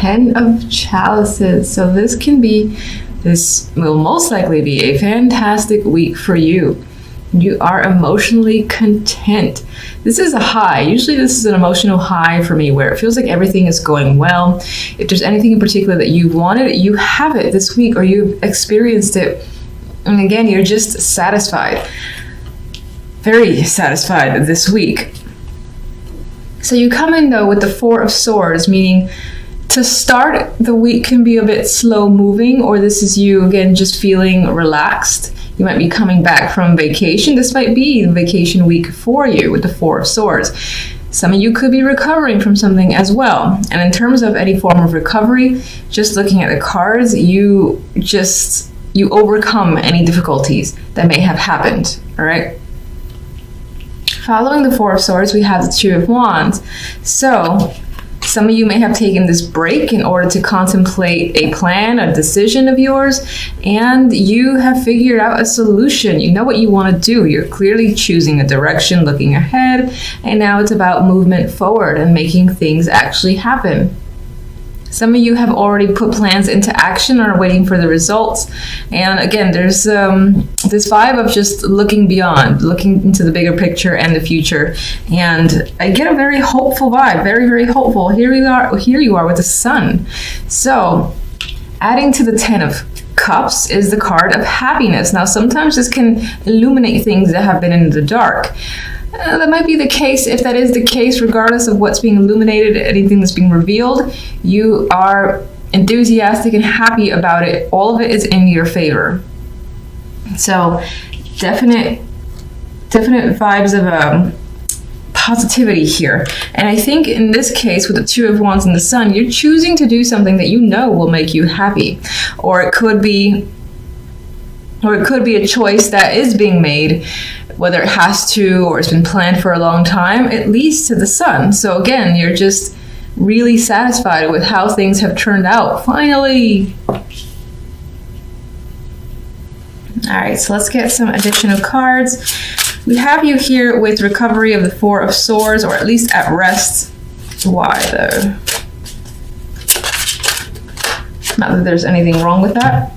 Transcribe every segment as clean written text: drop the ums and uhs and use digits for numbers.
Ten of Chalices. So this will most likely be a fantastic week for you. You are emotionally content. This is a high. Usually this is an emotional high for me where it feels like everything is going well. If there's anything in particular that you wanted, you have it this week or you've experienced it. And again, you're just satisfied. Very satisfied this week. So you come in though with the Four of Swords, meaning to start the week can be a bit slow moving, or this is you again just feeling relaxed. You might be coming back from vacation. This might be the vacation week for you with the Four of Swords. Some of you could be recovering from something as well. And in terms of any form of recovery, just looking at the cards, you overcome any difficulties that may have happened, all right? Following the Four of Swords, we have the Two of Wands. So some of you may have taken this break in order to contemplate a plan, a decision of yours, and you have figured out a solution. You know what you want to do. You're clearly choosing a direction, looking ahead, and now it's about movement forward and making things actually happen. Some of you have already put plans into action or are waiting for the results. And again, there's this vibe of just looking beyond, looking into the bigger picture and the future. And I get a very hopeful vibe, very, very hopeful. Here you are with the Sun. So adding to the Ten of Cups is the card of happiness. Now, sometimes this can illuminate things that have been in the dark. That might be the case. If that is the case, regardless of what's being illuminated, anything that's being revealed, you are enthusiastic and happy about it. All of it is in your favor. So definite vibes of positivity here. And I think in this case, with the Two of Wands and the Sun, you're choosing to do something that you know will make you happy. Or it could be a choice that is being made, whether it has to or it's been planned for a long time. It leads to the Sun. So again, you're just really satisfied with how things have turned out. Finally. All right, so let's get some additional cards. We have you here with recovery of the Four of Swords, or at least at rest. Why though? Not that there's anything wrong with that.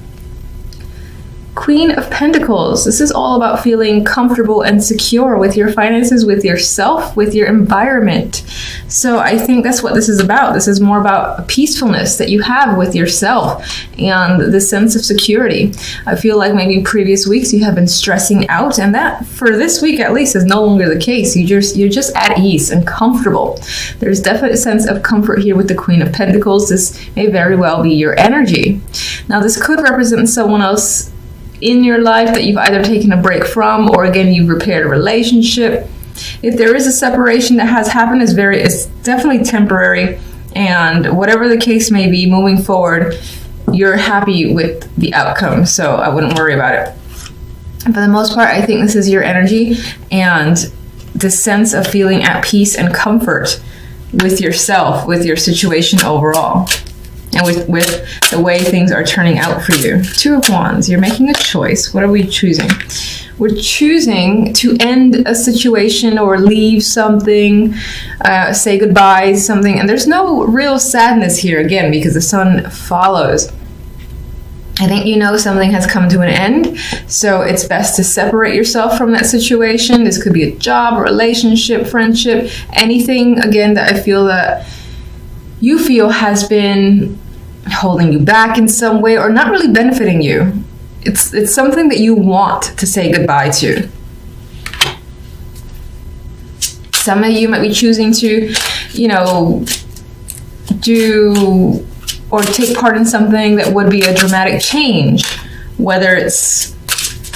Queen of Pentacles. This is all about feeling comfortable and secure with your finances, with yourself, with your environment. So I think that's what this is about. This is more about a peacefulness that you have with yourself and the sense of security. I feel like maybe in previous weeks you have been stressing out, and that for this week at least is no longer the case. You're just at ease and comfortable. There's definitely a sense of comfort here with the Queen of Pentacles. This may very well be your energy. Now this could represent someone else in your life that you've either taken a break from, or again, you've repaired a relationship. If there is a separation that has happened, it's definitely temporary, and whatever the case may be, moving forward, you're happy with the outcome, so I wouldn't worry about it. For the most part, I think this is your energy and the sense of feeling at peace and comfort with yourself, with your situation overall, and with the way things are turning out for you. Two of Wands, you're making a choice. What are we choosing? We're choosing to end a situation or leave something, say goodbye to something. And there's no real sadness here, again, because the Sun follows. I think you know something has come to an end, so it's best to separate yourself from that situation. This could be a job, relationship, friendship, anything, again, that I feel that you feel has been holding you back in some way or not really benefiting you. It's something that you want to say goodbye to. Some of you might be choosing to, do or take part in something that would be a dramatic change, whether it's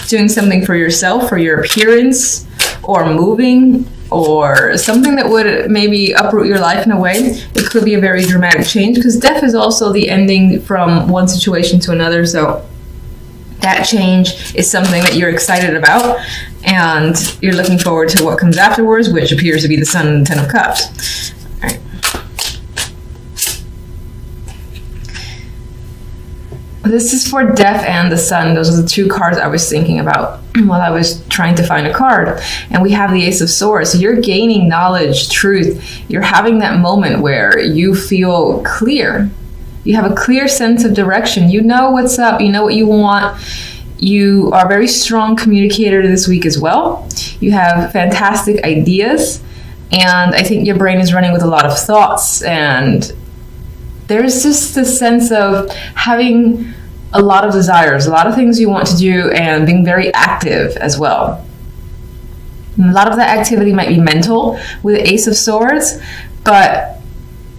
doing something for yourself, for your appearance, or moving, or something that would maybe uproot your life in a way. It could be a very dramatic change, because death is also the ending from one situation to another. So that change is something that you're excited about, and you're looking forward to what comes afterwards, which appears to be the Sun and the Ten of Cups. All right. This is for Death and the Sun. Those are the two cards I was thinking about while I was trying to find a card. And we have the Ace of Swords. So you're gaining knowledge, truth. You're having that moment where you feel clear. You have a clear sense of direction. You know what's up. You know what you want. You are a very strong communicator this week as well. You have fantastic ideas. And I think your brain is running with a lot of thoughts. And there's just this sense of having a lot of desires, a lot of things you want to do, and being very active as well. And a lot of that activity might be mental with the Ace of Swords, but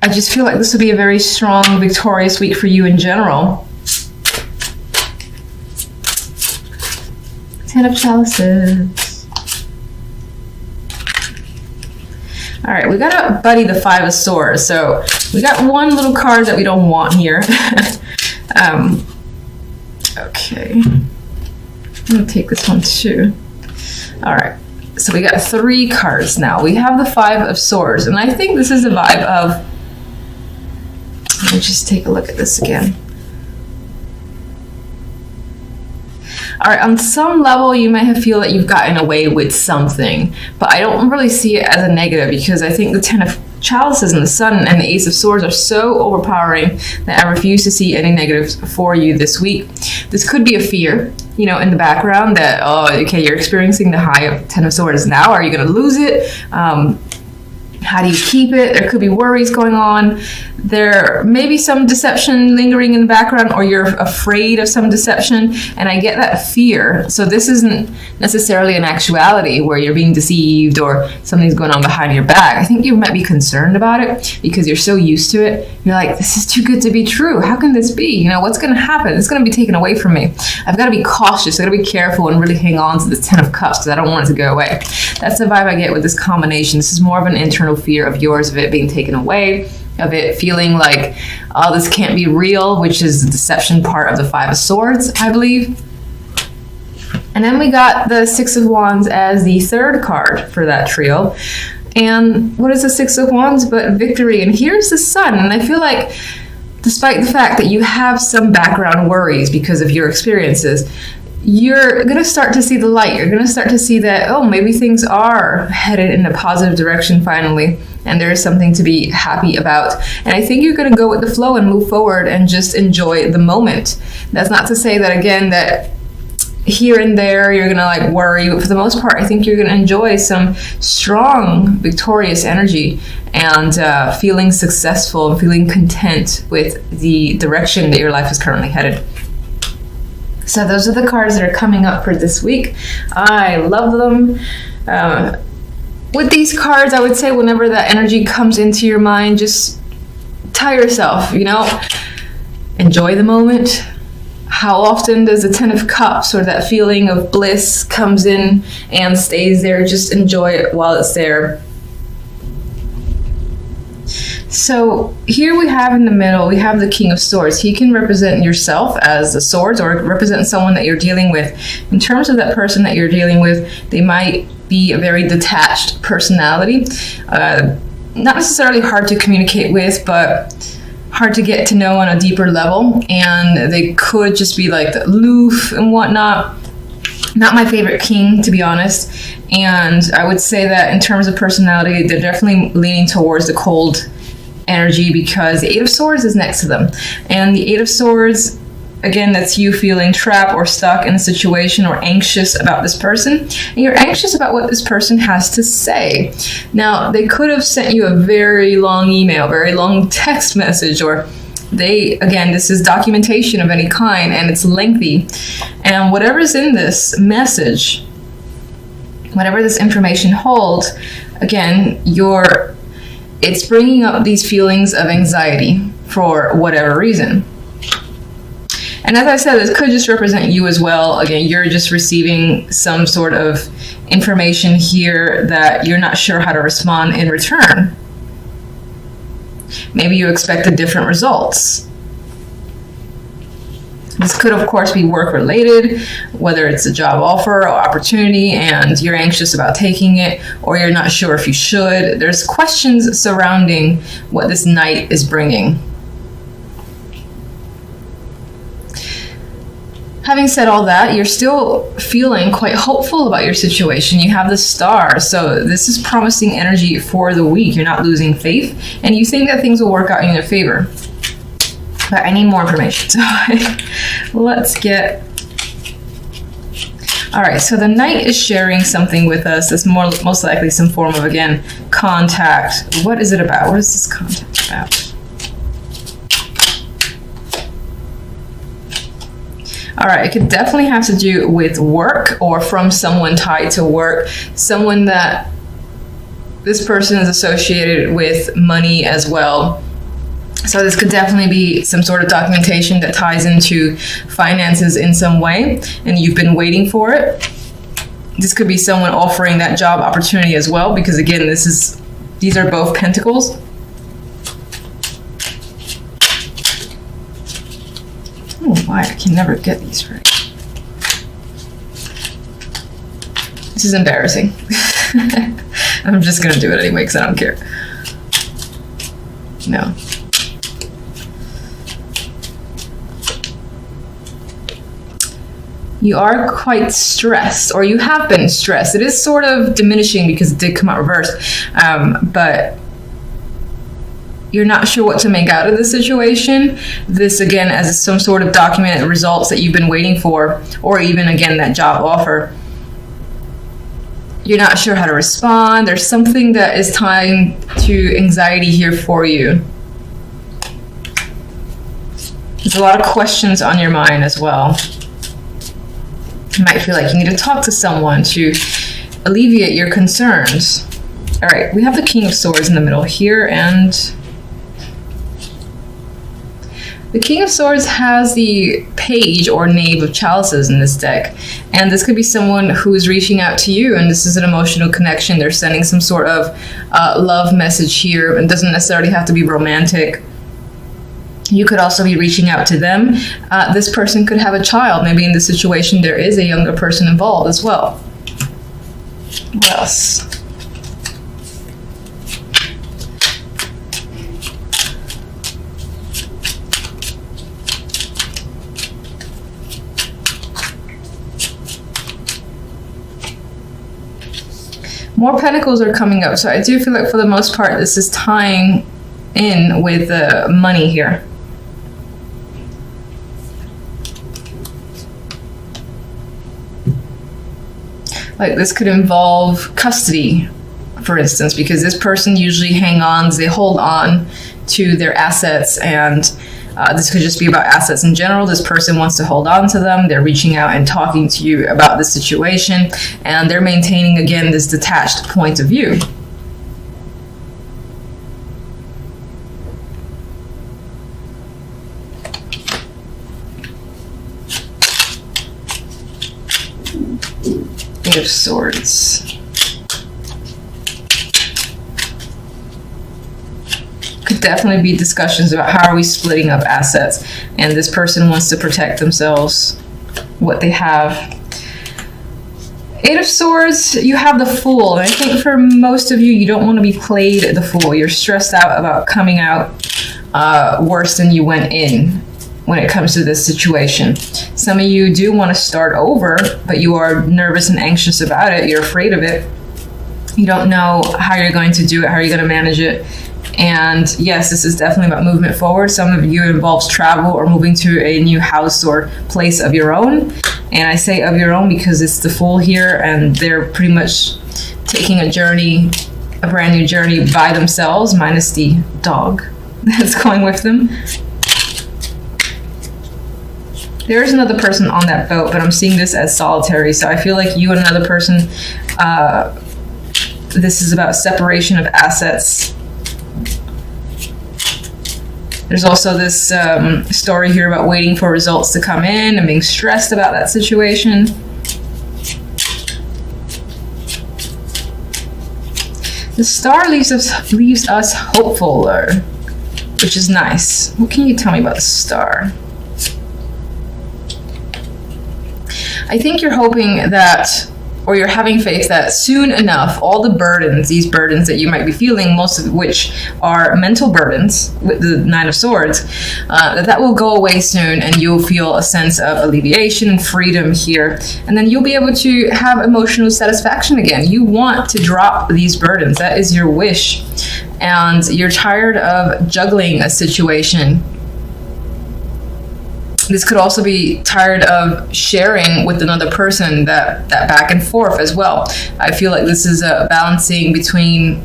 I just feel like this will be a very strong, victorious week for you in general. Ten of Chalices. All right, we got to buddy the Five of Swords. So we got one little card that we don't want here. Okay. I'm going to take this one too. All right. So we got 3 cards now. We have the Five of Swords. And I think this is a vibe of... Let me just take a look at this again. All right, on some level, you might feel that you've gotten away with something, but I don't really see it as a negative because I think the Ten of Chalices and the Sun and the Ace of Swords are so overpowering that I refuse to see any negatives for you this week. This could be a fear, you know, in the background that, oh, okay, you're experiencing the high of Ten of Swords now. Are you going to lose it? How do you keep it? There could be worries going on. There may be some deception lingering in the background, or you're afraid of some deception, and I get that fear. So this isn't necessarily an actuality where you're being deceived or something's going on behind your back. I think you might be concerned about it because you're so used to it. You're like, this is too good to be true. How can this be? You know, what's going to happen? It's going to be taken away from me. I've got to be cautious. I've got to be careful and really hang on to the Ten of Cups because I don't want it to go away. That's the vibe I get with this combination. This is more of an internal fear of yours, of it being taken away, of it feeling like, oh, this can't be real, which is the deception part of the Five of Swords, I believe. And then we got the Six of Wands as the 3rd card for that trio. And what is the Six of Wands but victory? And here's the Sun. And I feel like despite the fact that you have some background worries because of your experiences, you're going to start to see the light. You're going to start to see that, oh, maybe things are headed in a positive direction finally, and there is something to be happy about. And I think you're going to go with the flow and move forward and just enjoy the moment. That's not to say that, again, that here and there you're going to like worry, but for the most part, I think you're going to enjoy some strong, victorious energy and feeling successful, feeling content with the direction that your life is currently headed. So those are the cards that are coming up for this week. I love them. With these cards, I would say whenever that energy comes into your mind, just tell yourself, you know, enjoy the moment. How often does the Ten of Cups or that feeling of bliss comes in and stays there? Just enjoy it while it's there. So here we have in the middle, we have the King of Swords. He can represent yourself as the swords or represent someone that you're dealing with. In terms of that person that you're dealing with, they might be a very detached personality. Not necessarily hard to communicate with, but hard to get to know on a deeper level. And they could just be like aloof and whatnot. Not my favorite king, to be honest. And I would say that in terms of personality, they're definitely leaning towards the cold energy because the Eight of Swords is next to them. And the Eight of Swords, again, that's you feeling trapped or stuck in a situation or anxious about this person. And you're anxious about what this person has to say. Now, they could have sent you a very long email, very long text message, or again, this is documentation of any kind and it's lengthy. And whatever's in this message, whatever this information holds, again, it's bringing up these feelings of anxiety for whatever reason. And as I said, this could just represent you as well. Again, you're just receiving some sort of information here that you're not sure how to respond in return. Maybe you expected different results. This could, of course, be work-related, whether it's a job offer or opportunity and you're anxious about taking it, or you're not sure if you should. There's questions surrounding what this Knight is bringing. Having said all that, you're still feeling quite hopeful about your situation. You have the Star, so this is promising energy for the week. You're not losing faith, and you think that things will work out in your favor. But I need more information. So let's get... All right, so the Knight is sharing something with us. It's most likely some form of, again, contact. What is it about? What is this contact about? All right, it could definitely have to do with work or from someone tied to work, someone that this person is associated with money as well. So this could definitely be some sort of documentation that ties into finances in some way, and you've been waiting for it. This could be someone offering that job opportunity as well, because again, these are both pentacles. Oh, why? I can never get these right. This is embarrassing. I'm just gonna do it anyway because I don't care. No. You are quite stressed, or you have been stressed. It is sort of diminishing because it did come out reversed, but you're not sure what to make out of the situation. This, again, as some sort of documented results that you've been waiting for, or even, again, that job offer. You're not sure how to respond. There's something that is tying to anxiety here for you. There's a lot of questions on your mind as well. You might feel like you need to talk to someone to alleviate your concerns. All right, we have the King of Swords in the middle here, and the King of Swords has the Page or Knave of Chalices in this deck. And this could be someone who's reaching out to you, and this is an emotional connection. They're sending some sort of love message here. It doesn't necessarily have to be romantic. You could also be reaching out to them. This person could have a child. Maybe in this situation there is a younger person involved as well. What else? More pentacles are coming up. So I do feel like for the most part this is tying in with money here. Like this could involve custody, for instance, because this person usually they hold on to their assets, and this could just be about assets in general. This person wants to hold on to them. They're reaching out and talking to you about the situation, and they're maintaining, again, this detached point of view. Eight of Swords. Could definitely be discussions about how are we splitting up assets, and this person wants to protect themselves, what they have. Eight of Swords, you have the Fool. And I think for most of you, you don't want to be played the fool. You're stressed out about coming out worse than you went in when it comes to this situation. Some of you do want to start over, but you are nervous and anxious about it. You're afraid of it. You don't know how you're going to do it, how you're going to manage it. And yes, this is definitely about movement forward. Some of you involves travel or moving to a new house or place of your own. And I say of your own because it's the Fool here, and they're pretty much taking a journey, a brand new journey by themselves, minus the dog that's going with them. There is another person on that boat, but I'm seeing this as solitary. So I feel like you and another person, this is about separation of assets. There's also this story here about waiting for results to come in and being stressed about that situation. The Star leaves us hopeful, which is nice. What can you tell me about the Star? I think you're hoping that, or you're having faith that soon enough, all the burdens, these burdens that you might be feeling, most of which are mental burdens, with the Nine of Swords, that will go away soon, and you'll feel a sense of alleviation and freedom here. And then you'll be able to have emotional satisfaction again. You want to drop these burdens. That is your wish. And you're tired of juggling a situation. This could also be tired of sharing with another person, that back and forth as well. I feel like this is a balancing between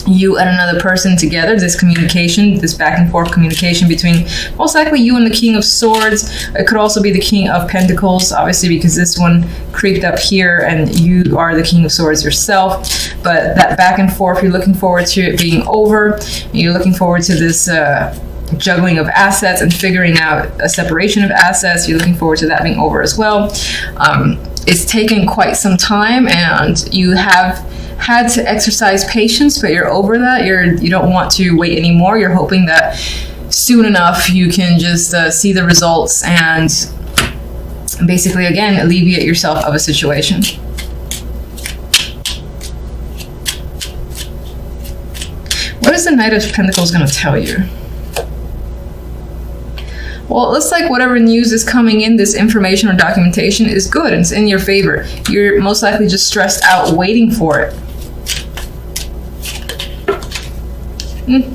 you and another person together, this communication, this back and forth communication between most likely you and the King of Swords. It could also be the King of Pentacles, obviously, because this one creeped up here and you are the King of Swords yourself. But that back and forth, you're looking forward to it being over. You're looking forward to this juggling of assets and figuring out a separation of assets. You're looking forward to that being over as well. It's taken quite some time and you have had to exercise patience, but you're over that. You don't want to wait anymore. You're hoping that soon enough you can just see the results and basically, again, alleviate yourself of a situation. What is the Knight of Pentacles going to tell you? Well, it looks like whatever news is coming in, this information or documentation is good and it's in your favor. You're most likely just stressed out waiting for it.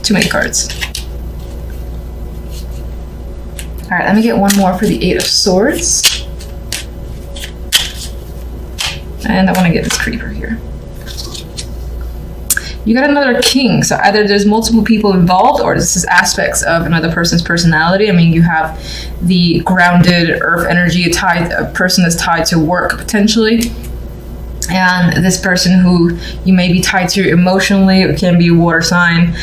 Too many cards. All right, let me get one more for the Eight of Swords. And I want to get this creeper here. You got another king, so either there's multiple people involved or this is aspects of another person's personality. I mean, you have the grounded earth energy, a person that's tied to work potentially, and this person who you may be tied to emotionally, it can be a water sign.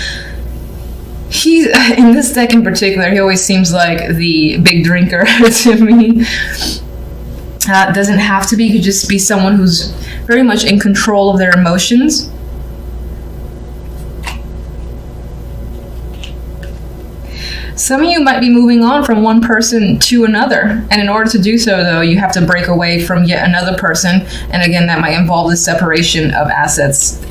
He's, in this deck in particular, he always seems like the big drinker to me. Doesn't have to be, could just be someone who's very much in control of their emotions. Some of you might be moving on from one person to another. And in order to do so, though, you have to break away from yet another person. And again, that might involve the separation of assets